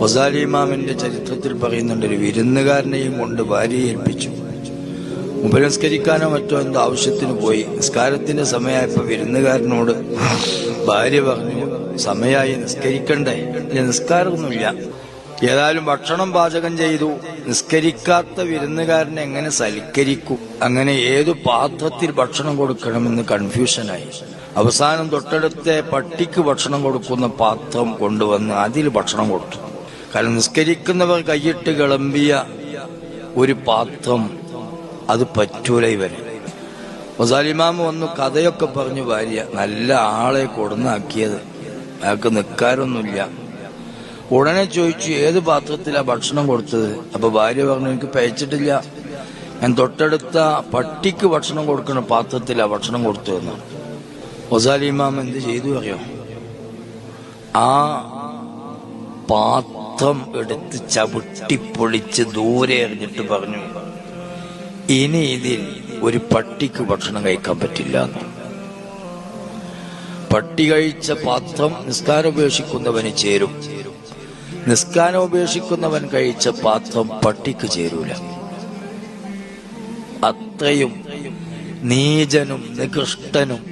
ഗസാലി ഇമാമിന്റെ ചരിത്രത്തിൽ പറയുന്നുണ്ട്, ഒരു വിരുന്നുകാരനെയും കൊണ്ട് ഭാര്യയെ ഏൽപ്പിച്ചു. ഉപനസ്കരിക്കാനോ മറ്റോ എന്തോ ആവശ്യത്തിന് പോയി. നിസ്കാരത്തിന്റെ സമയമായപ്പോ വിരുന്നുകാരനോട് ഭാര്യ പറഞ്ഞു, സമയമായി, നിസ്കരിക്കണ്ടേ? ഇല്ല, നിസ്കാരമൊന്നുമില്ല. ഏതായാലും ഭക്ഷണം പാചകം ചെയ്തു. നിസ്കരിക്കാത്ത വിരുന്നുകാരനെ എങ്ങനെ സൽക്കരിക്കും? അങ്ങനെ ഏതു പാത്രത്തിൽ ഭക്ഷണം കൊടുക്കണമെന്ന് കൺഫ്യൂഷനായി. അവസാനം തൊട്ടടുത്ത പട്ടിക്ക് ഭക്ഷണം കൊടുക്കുന്ന പാത്രം കൊണ്ടുവന്ന് അതിൽ ഭക്ഷണം കൊടുത്തു. കാരണം നിസ്കരിക്കുന്നവർ കൈയിട്ട് കിളമ്പിയ ഒരു പാത്രം അത് പറ്റൂല ഇവന്. ഗസാലിമാമ് വന്നു കഥയൊക്കെ പറഞ്ഞു. ഭാര്യ നല്ല ആളെ കൊടുന്നാക്കിയത്, അയാൾക്ക് നിൽക്കാരൊന്നുമില്ല. ഉടനെ ചോദിച്ചു, ഏത് പാത്രത്തിലാ ഭക്ഷണം കൊടുത്തത്? അപ്പൊ ഭാര്യ പറഞ്ഞു, എനിക്ക് പയച്ചിട്ടില്ല, ഞാൻ തൊട്ടടുത്ത പട്ടിക്ക് ഭക്ഷണം കൊടുക്കുന്ന പാത്രത്തിലാ ഭക്ഷണം കൊടുത്തതെന്ന്. ഗസാലി ഇമാം എന്ത് ചെയ്തു അറിയോ? ആ പാത്രം എടുത്ത് ചവിട്ടിപ്പൊളിച്ച് ദൂരെ എറിഞ്ഞിട്ട് പറഞ്ഞു, ഇനി ഇതിൽ ഒരു പട്ടിക്ക് ഭക്ഷണം കഴിക്കാൻ പറ്റില്ല എന്ന്. പട്ടി കഴിച്ച പാത്രം നിസ്കാരം ഉപേക്ഷിക്കുന്നവന് ചേരും, നിസ്കാരം ഉപേക്ഷിക്കുന്നവൻ കഴിച്ച പാത്രം പട്ടിക്ക് ചേരൂല. അത്രയും നീചനും നികൃഷ്ടനും